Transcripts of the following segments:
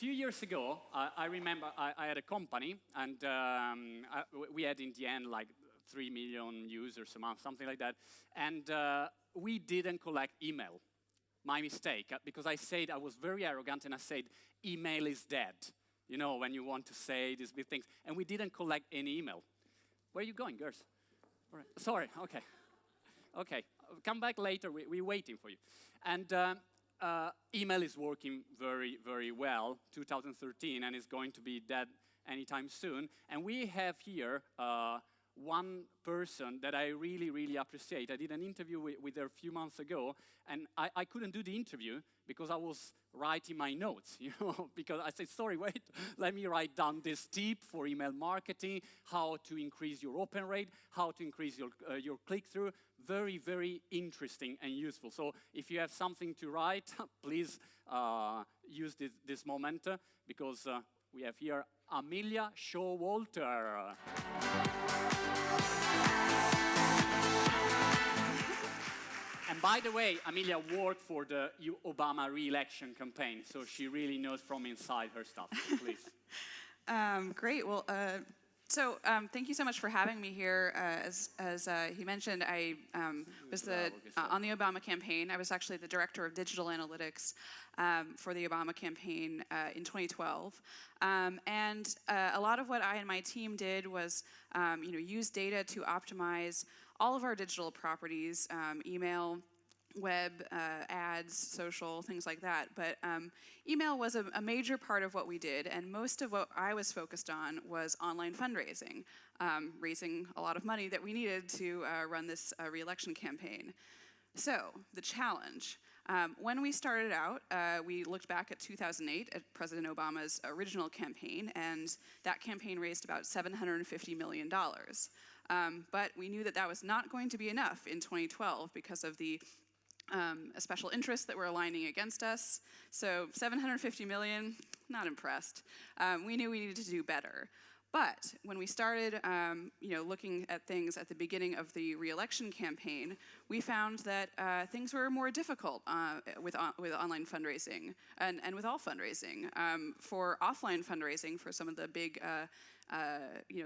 few years ago, I remember I had a company, and we had in the end like 3 million users a month, something like that, and we didn't collect email. My mistake, because I said, I was very arrogant, and I said, email is dead. You know, when you want to say these big things, and we didn't collect any email. Where are you going, girls? All right. Sorry, okay. Okay, come back later, we're waiting for you. And email is working very, very well, 2013, and it's going to be dead anytime soon. And we have here one person that I really, really appreciate. I did an interview with her a few months ago, and I couldn't do the interview because I was writing my notes, you know, because I said, sorry, wait, let me write down this tip for email marketing, how to increase your open rate, how to increase your click-through. Very, very interesting and useful. So if you have something to write, please use this moment, because we have here Amelia Showalter. And by the way, Amelia worked for the Obama re-election campaign, so she really knows from inside her stuff. Please. Great. Well, thank you so much for having me here. As he mentioned, I was on the Obama campaign. I was actually the director of digital analytics for the Obama campaign in 2012. And a lot of what I and my team did was use data to optimize all of our digital properties, email, web, ads, social, things like that. But email was a major part of what we did, and most of what I was focused on was online fundraising, raising a lot of money that we needed to run this re-election campaign. So, the challenge. When we started out, we looked back at 2008 at President Obama's original campaign, and that campaign raised about $750 million. But we knew that that was not going to be enough in 2012 because of the special interests that were aligning against us. So $750 million, not impressed. We knew we needed to do better. But when we started looking at things at the beginning of the re-election campaign, we found that things were more difficult with online fundraising and with all fundraising. For offline fundraising, for some of the big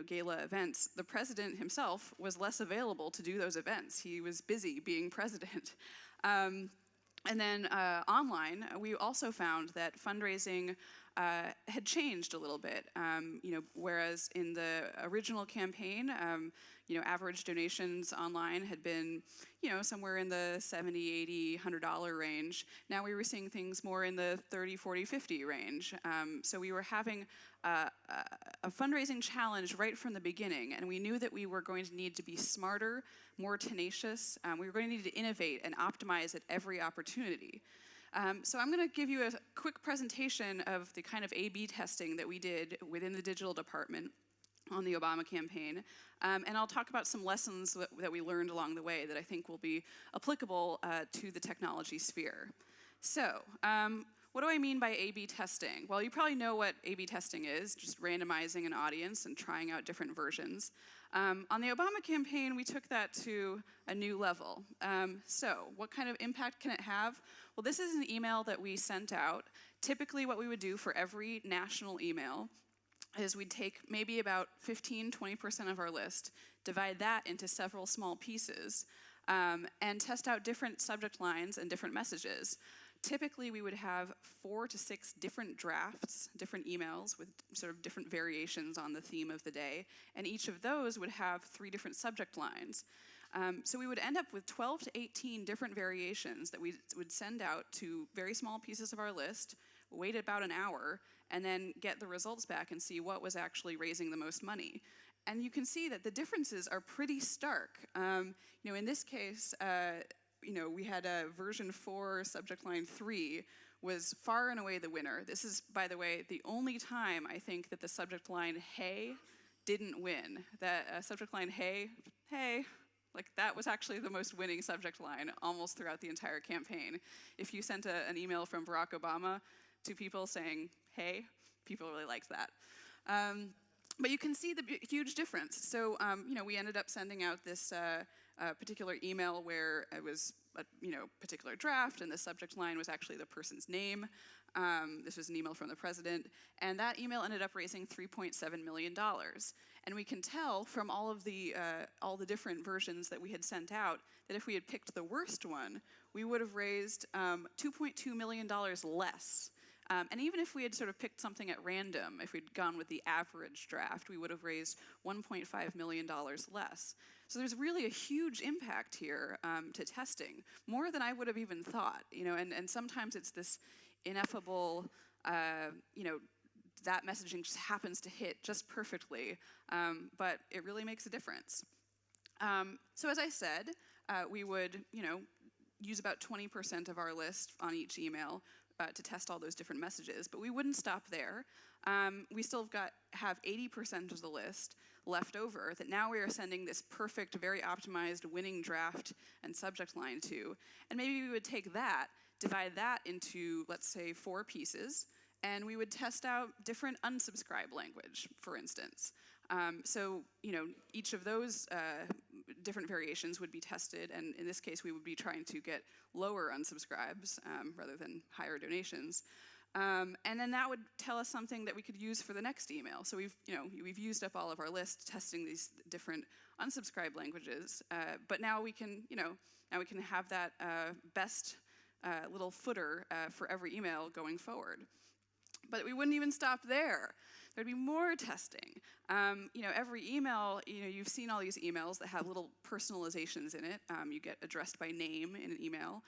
gala events, the president himself was less available to do those events. He was busy being president. And then online, we also found that fundraising had changed a little bit. Whereas in the original campaign, average donations online had been, somewhere in the $70, $80, $100 range. Now we were seeing things more in the $30, $40, $50 range. So we were having a fundraising challenge right from the beginning, and we knew that we were going to need to be smarter, more tenacious. We were going to need to innovate and optimize at every opportunity. So I'm going to give you a quick presentation of the kind of A/B testing that we did within the digital department on the Obama campaign. And I'll talk about some lessons that we learned along the way that I think will be applicable to the technology sphere. So, what do I mean by A/B testing? Well, you probably know what A/B testing is, just randomizing an audience and trying out different versions. On the Obama campaign, we took that to a new level. So what kind of impact can it have? Well, this is an email that we sent out. Typically, what we would do for every national email is we'd take maybe about 15, 20% of our list, divide that into several small pieces, and test out different subject lines and different messages. Typically, we would have 4 to 6 different drafts, different emails with sort of different variations on the theme of the day, and each of those would have 3 different subject lines. So we would end up with 12 to 18 different variations that we would send out to very small pieces of our list, wait about an hour, and then get the results back and see what was actually raising the most money. And you can see that the differences are pretty stark. In this case, we had a version 4, subject line 3, was far and away the winner. This is, by the way, the only time I think that the subject line, hey, didn't win. That subject line, hey, like that was actually the most winning subject line almost throughout the entire campaign. If you sent an email from Barack Obama to people saying, hey, people really liked that. But you can see the huge difference. So, we ended up sending out this particular email where it was a particular draft, and the subject line was actually the person's name. This was an email from the president, and that email ended up raising $3.7 million. And we can tell from all the different versions that we had sent out that if we had picked the worst one, we would have raised $2.2 million less. And even if we had sort of picked something at random, if we'd gone with the average draft, we would have raised $1.5 million less. So there's really a huge impact here to testing, more than I would have even thought. And sometimes it's this ineffable, that messaging just happens to hit just perfectly, but it really makes a difference. So as I said, we would, use about 20% of our list on each email to test all those different messages, but we wouldn't stop there. We still have 80% of the list left over that now we are sending this perfect, very optimized winning draft and subject line to, and maybe we would take that, divide that into, let's say, 4 pieces, and we would test out different unsubscribe language, for instance. So, each of those different variations would be tested, and in this case, we would be trying to get lower unsubscribes rather than higher donations. And then that would tell us something that we could use for the next email. So we've used up all of our list testing these different unsubscribe languages, but now we can, have that best little footer for every email going forward. But we wouldn't even stop there. There'd be more testing. Every email, you've seen all these emails that have little personalizations in it. You get addressed by name in an email.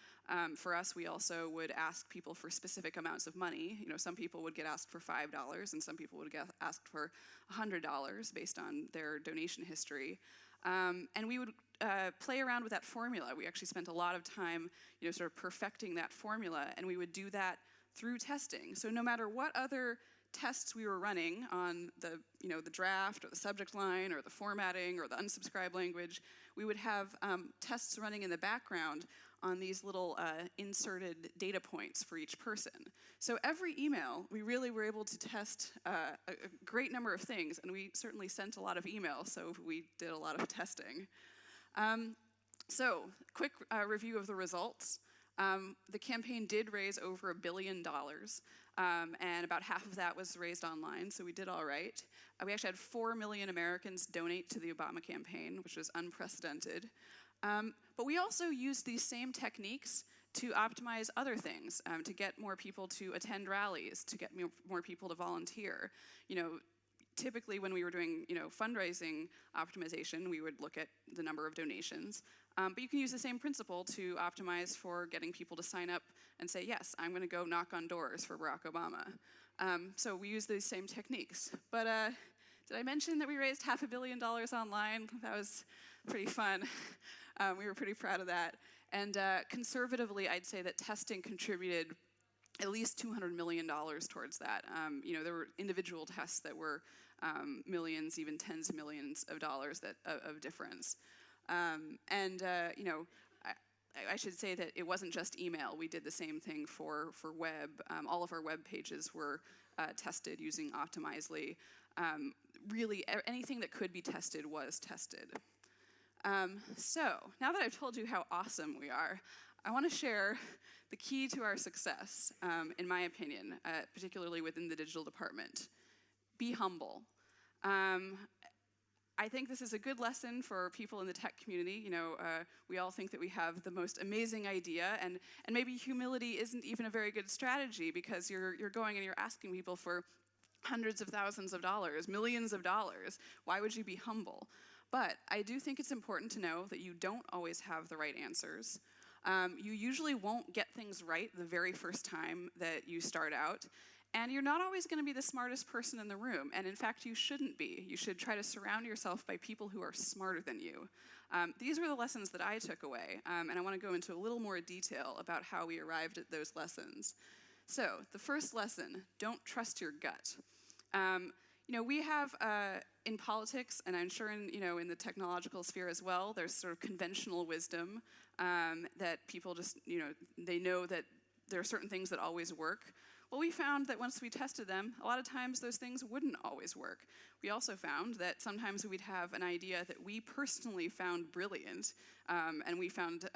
For us, we also would ask people for specific amounts of money. Some people would get asked for $5, and some people would get asked for $100 based on their donation history. And we would play around with that formula. We actually spent a lot of time, sort of perfecting that formula, and we would do that through testing. So no matter what other tests we were running on the draft or the subject line or the formatting or the unsubscribe language, we would have tests running in the background on these little inserted data points for each person. So every email, we really were able to test a great number of things, and we certainly sent a lot of emails, so we did a lot of testing. So, quick review of the results. The campaign did raise over $1 billion, and about half of that was raised online, so we did all right. We actually had 4 million Americans donate to the Obama campaign, which was unprecedented. But we also used these same techniques to optimize other things, to get more people to attend rallies, to get more people to volunteer. Typically when we were doing, fundraising optimization, we would look at the number of donations. But you can use the same principle to optimize for getting people to sign up and say, yes, I'm going to go knock on doors for Barack Obama. So we use these same techniques. But did I mention that we raised $500 million online? That was pretty fun. We were pretty proud of that. And conservatively, I'd say that testing contributed at least $200 million towards that. There were individual tests that were millions, even tens of millions of dollars of difference. I should say that it wasn't just email. We did the same thing for web. All of our web pages were tested using Optimizely. Really, anything that could be tested was tested. So, now that I've told you how awesome we are, I want to share the key to our success, in my opinion, particularly within the digital department. Be humble. I think this is a good lesson for people in the tech community. We all think that we have the most amazing idea, and maybe humility isn't even a very good strategy because you're going and you're asking people for hundreds of thousands of dollars, millions of dollars. Why would you be humble? But I do think it's important to know that you don't always have the right answers. You usually won't get things right the very first time that you start out. And you're not always going to be the smartest person in the room. And in fact, you shouldn't be. You should try to surround yourself by people who are smarter than you. These were the lessons that I took away. And I want to go into a little more detail about how we arrived at those lessons. So the first lesson, don't trust your gut. We have in politics, and I'm sure in the technological sphere as well, there's sort of conventional wisdom that people just, they know that there are certain things that always work. Well, we found that once we tested them, a lot of times those things wouldn't always work. We also found that sometimes we'd have an idea that we personally found brilliant, and we found,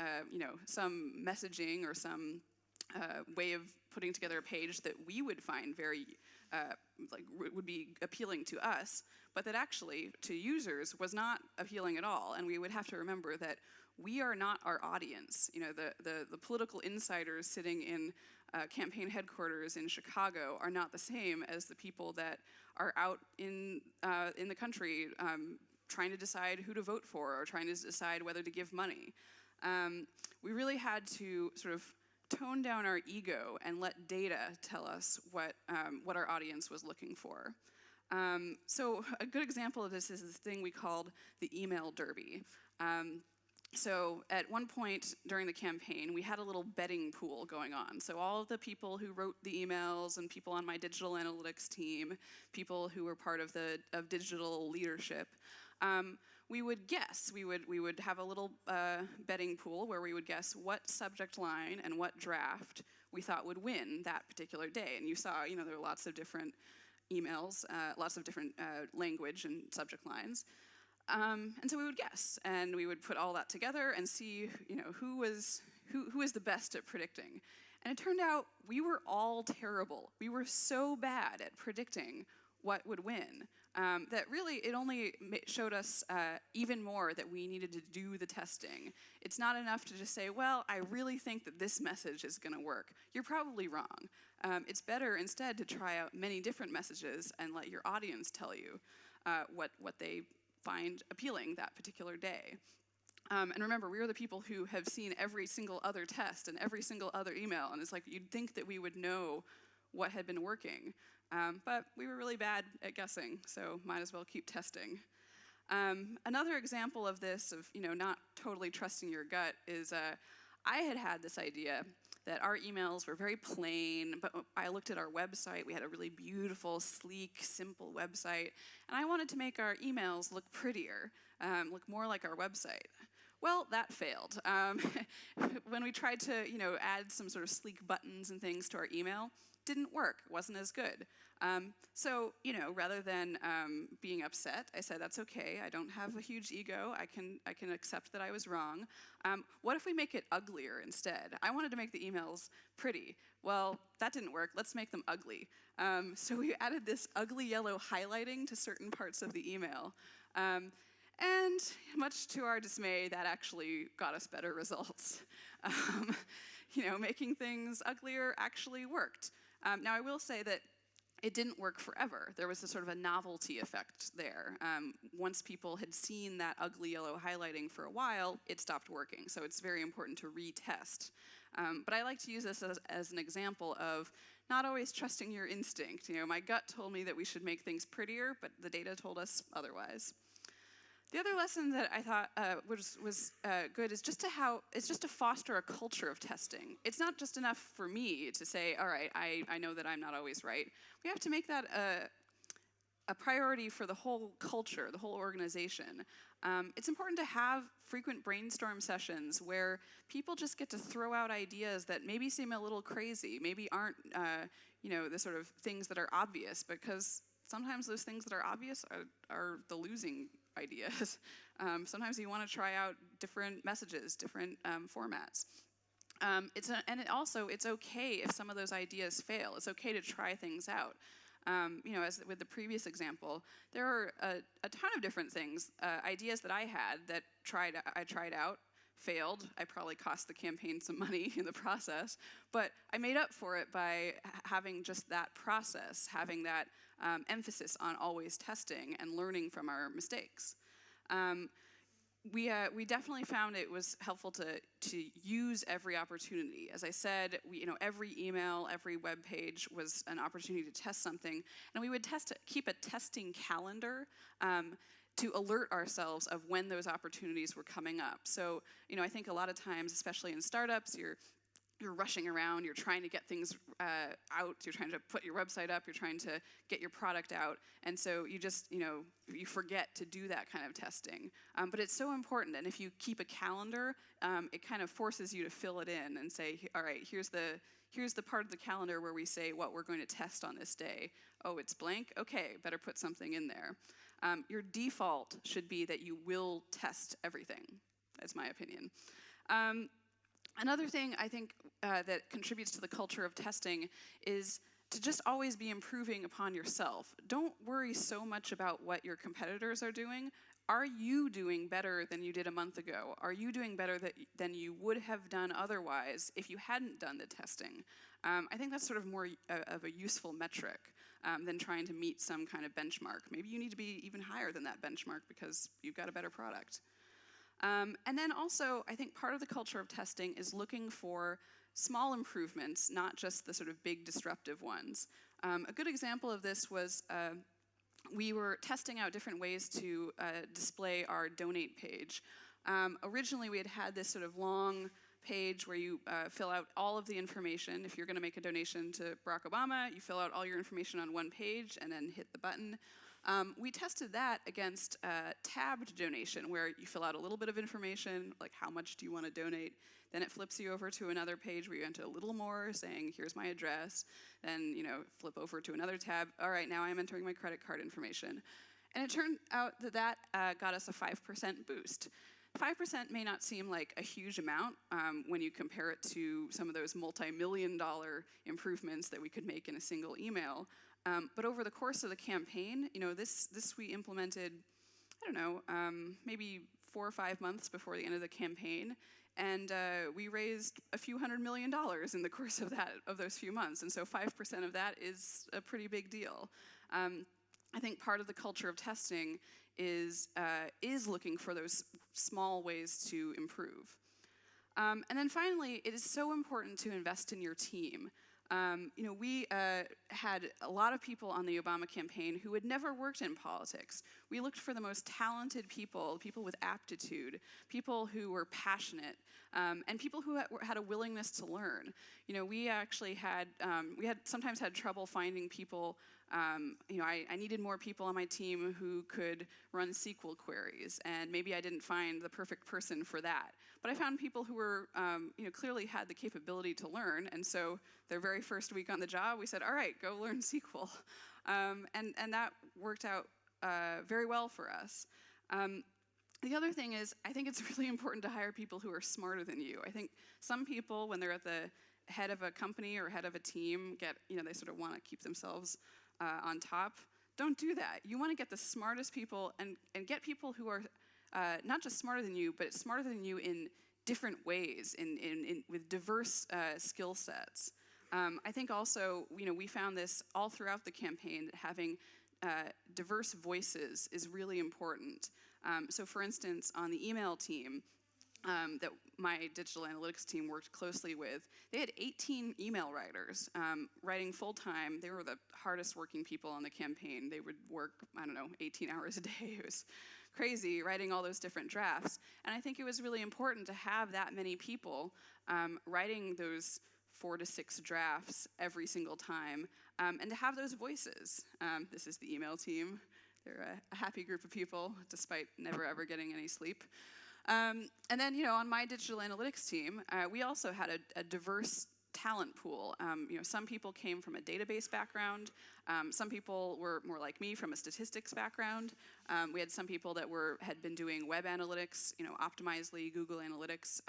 some messaging or some way of putting together a page that we would find very, would be appealing to us, but that actually to users was not appealing at all. And we would have to remember that we are not our audience. You know, the political insiders sitting in campaign headquarters in Chicago are not the same as the people that are out in the country trying to decide who to vote for or trying to decide whether to give money. We really had to sort of tone down our ego and let data tell us what our audience was looking for. So a good example of this is this thing we called the email derby. So at one point during the campaign, we had a little betting pool going on. So all of the people who wrote the emails and people on my digital analytics team, people who were part of digital leadership, we would guess. We would have a little betting pool where we would guess what subject line and what draft we thought would win that particular day. And you saw, you know, there were lots of different emails, lots of different language and subject lines. And so we would guess, and we would put all that together and see, you know, who is the best at predicting. And it turned out we were all terrible. We were so bad at predicting what would win that really it only showed us even more that we needed to do the testing. It's not enough to just say, well, I really think that this message is going to work. You're probably wrong. It's better instead to try out many different messages and let your audience tell you what they find appealing that particular day. And remember, we are the people who have seen every single other test and every single other email, and it's like you'd think that we would know what had been working. But we were really bad at guessing, so might as well keep testing. Another example of this, of not totally trusting your gut, is I had this idea that our emails were very plain, but I looked at our website. We had a really beautiful, sleek, simple website, and I wanted to make our emails look prettier, look more like our website. Well, that failed. When we tried to, add some sort of sleek buttons and things to our email, didn't work. It wasn't as good. So, rather than being upset, I said, that's okay. I don't have a huge ego. I can accept that I was wrong. What if we make it uglier instead? I wanted to make the emails pretty. Well, that didn't work. Let's make them ugly. So we added this ugly yellow highlighting to certain parts of the email. And much to our dismay, that actually got us better results. Making things uglier actually worked. Now, I will say that it didn't work forever. There was a sort of a novelty effect there. Once people had seen that ugly yellow highlighting for a while, it stopped working. So it's very important to retest. But I like to use this as an example of not always trusting your instinct. My gut told me that we should make things prettier, but the data told us otherwise. The other lesson that I thought was good is just to foster a culture of testing. It's not just enough for me to say, all right, I know that I'm not always right. We have to make that a priority for the whole culture, the whole organization. It's important to have frequent brainstorm sessions where people just get to throw out ideas that maybe seem a little crazy, maybe aren't the sort of things that are obvious, because sometimes those things that are obvious are the losing ideas. Sometimes you want to try out different messages, different formats. It's okay if some of those ideas fail. It's okay to try things out. As with the previous example, there are a ton of different things, ideas that I had that I tried out, failed. I probably cost the campaign some money in the process, but I made up for it by having just that process, having that emphasis on always testing and learning from our mistakes. We definitely found it was helpful to use every opportunity. As I said, every email, every web page was an opportunity to test something, and we would keep a testing calendar to alert ourselves of when those opportunities were coming up. So, I think a lot of times, especially in startups, you're rushing around, you're trying to get things out, you're trying to put your website up, you're trying to get your product out, and so you just, you forget to do that kind of testing. But it's so important, and if you keep a calendar, it kind of forces you to fill it in and say, all right, here's the part of the calendar where we say what we're going to test on this day. Oh, it's blank? Okay, better put something in there. Your default should be that you will test everything, that's my opinion. Another thing I think that contributes to the culture of testing is to just always be improving upon yourself. Don't worry so much about what your competitors are doing. Are you doing better than you did a month ago? Are you doing better than you would have done otherwise if you hadn't done the testing? I think that's sort of more of a useful metric than trying to meet some kind of benchmark. Maybe you need to be even higher than that benchmark because you've got a better product. And then also, I think part of the culture of testing is looking for small improvements, not just the sort of big disruptive ones. A good example of this was we were testing out different ways to display our donate page. Originally, we had this sort of long page where you fill out all of the information. If you're going to make a donation to Barack Obama, you fill out all your information on one page and then hit the button. We tested that against tabbed donation, where you fill out a little bit of information, like how much do you want to donate. Then it flips you over to another page where you enter a little more, saying, here's my address. Then, flip over to another tab. All right, now I'm entering my credit card information. And it turned out that got us a 5% boost. 5% may not seem like a huge amount when you compare it to some of those multi-million-dollar improvements that we could make in a single email. But over the course of the campaign, this we implemented, I don't know, maybe 4 or 5 months before the end of the campaign. And we raised a few $100 million in the course of those few months. And so 5% of that is a pretty big deal. I think part of the culture of testing is looking for those small ways to improve. And then finally, it is so important to invest in your team. We had a lot of people on the Obama campaign who had never worked in politics. We looked for the most talented people with aptitude, people who were passionate, and people who had a willingness to learn. We actually sometimes had trouble finding people. I needed more people on my team who could run SQL queries, and maybe I didn't find the perfect person for that. But I found people who were, clearly had the capability to learn, and so their very first week on the job, we said, all right, go learn SQL. And that worked out very well for us. The other thing is, I think it's really important to hire people who are smarter than you. I think some people, when they're at the head of a company or head of a team, they sort of want to keep themselves on top. Don't do that. You want to get the smartest people and get people who are not just smarter than you, but smarter than you in different ways, with diverse skill sets. I think also, we found this all throughout the campaign, that having diverse voices is really important. So for instance, on the email team that my digital analytics team worked closely with, they had 18 email writers writing full-time. They were the hardest working people on the campaign. They would work, 18 hours a day. It was crazy, writing all those different drafts. And I think it was really important to have that many people writing those 4 to 6 drafts every single time, and to have those voices. This is the email team. They're a happy group of people, despite never ever getting any sleep. And then, on my digital analytics team, we also had a diverse talent pool. Some people came from a database background. Some people were more like me, from a statistics background. We had some people that had been doing web analytics, Optimizely, Google Analytics,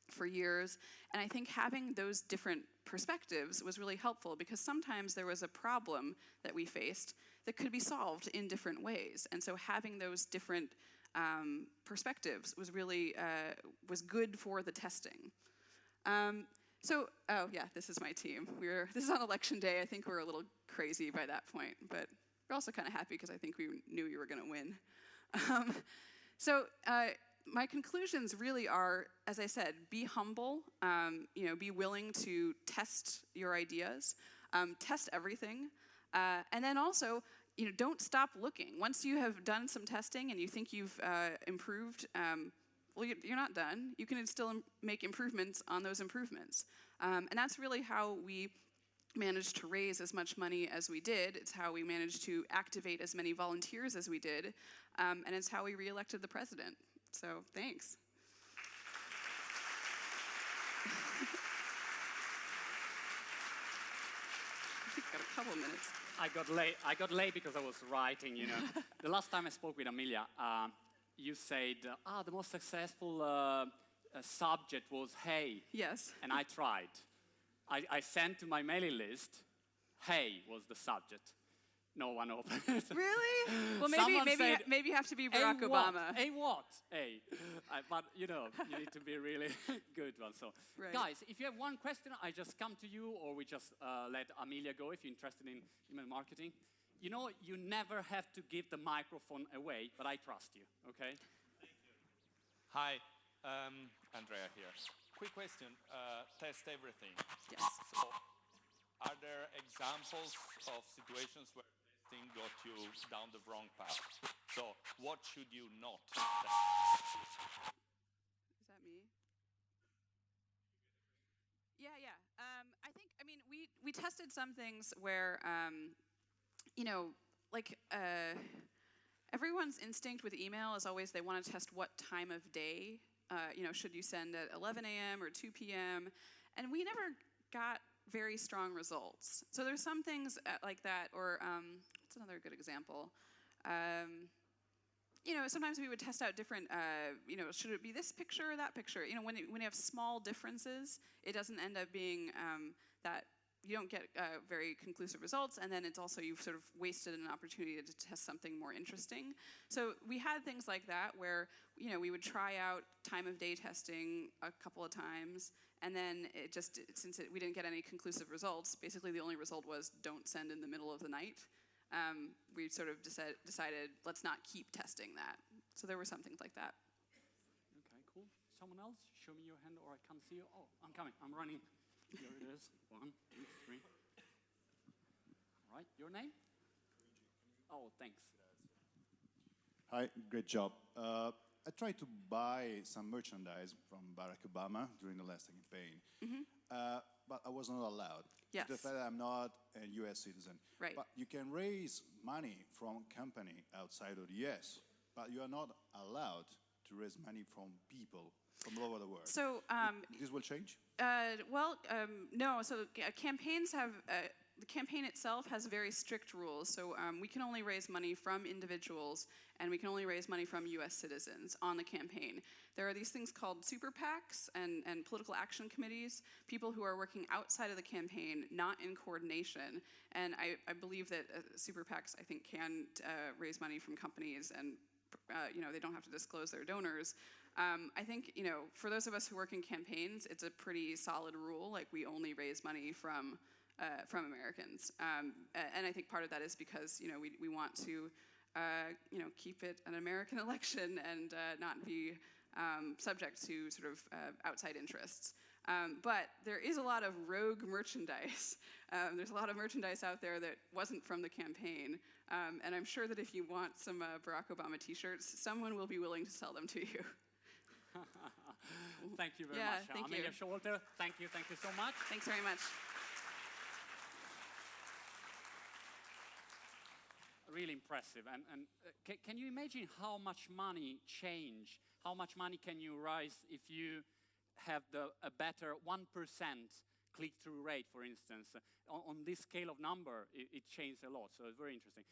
for years. And I think having those different perspectives was really helpful, because sometimes there was a problem that we faced that could be solved in different ways. And so having those different perspectives was really was good for the testing. This is my team. This is on election day. I think we're a little crazy by that point, but we're also kind of happy because I think we knew you were going to win. My conclusions really are, as I said, be humble. Be willing to test your ideas, test everything, and then also, don't stop looking. Once you have done some testing and you think you've improved, you're not done. You can still make improvements on those improvements. And that's really how we managed to raise as much money as we did. It's how we managed to activate as many volunteers as we did. And it's how we re-elected the president. So thanks. I've got a couple minutes. I got late because I was writing, The last time I spoke with Amelia, you said, the most successful subject was hey. Yes. And I tried. I sent to my mailing list, hey was the subject. No one opened it. Really? Well, maybe you have to be Barack Obama. Hey what? Hey. But you know, you need to be really good one. So, Right. guys, if you have one question, I just come to you, or we just let Amelia go if you're interested in email marketing. You know, you never have to give the microphone away, but I trust you. Okay? Thank you. Hi, Andrea here. Quick question. Test everything. Yes. So, are there examples of situations where testing got you down the wrong path? So, what should you not test? Is that me? Yeah. I mean, we tested some things where, you know, like everyone's instinct with email is always they want to test what time of day. You know, should you send at 11 a.m. or 2 p.m.? And we never got very strong results. So there's some things like that, or what's another good example? You know, sometimes we would test out different, you know, should it be this picture or that picture? You know, when you have small differences, it doesn't end up being that you don't get very conclusive results, and then it's also you've sort of wasted an opportunity to test something more interesting. So we had things like that where, you know, we would try out time of day testing a couple of times, and then it just, we didn't get any conclusive results, basically the only result was don't send in the middle of the night. We sort of decided let's not keep testing that. So there were some things like that. Okay, cool. Someone else? Show me your hand or I can't see you. Oh, I'm coming. I'm running. Here it is. 1, 2, 3. All right, your name? Oh, thanks. Hi, great job. I tried to buy some merchandise from Barack Obama during the last campaign, but I was not allowed. Yes. The fact that I'm not a U.S. citizen. Right. But you can raise money from company outside of the U.S., but you are not allowed to raise money from people from all over the world. So this will change? no. So campaigns have the campaign itself has very strict rules. So we can only raise money from individuals, and we can only raise money from U.S. citizens on the campaign. There are these things called super PACs and political action committees, people who are working outside of the campaign, not in coordination. And I believe that super PACs, I think, can raise money from companies, and you know, they don't have to disclose their donors. I think, you know, for those of us who work in campaigns, it's a pretty solid rule. Like, we only raise money from Americans, and I think part of that is because, you know, we want to, you know, keep it an American election and not be subject to sort of outside interests. But there is a lot of rogue merchandise. There's a lot of merchandise out there that wasn't from the campaign, and I'm sure that if you want some Barack Obama t-shirts, someone will be willing to sell them to you. Thank you very much. Thank Amelia you. Showalter, thank you so much. Thanks very much. Really impressive. And can you imagine how much money change, how much money can you raise if you have a better 1% click-through rate, for instance? On this scale of number, it changed a lot, so it's very interesting.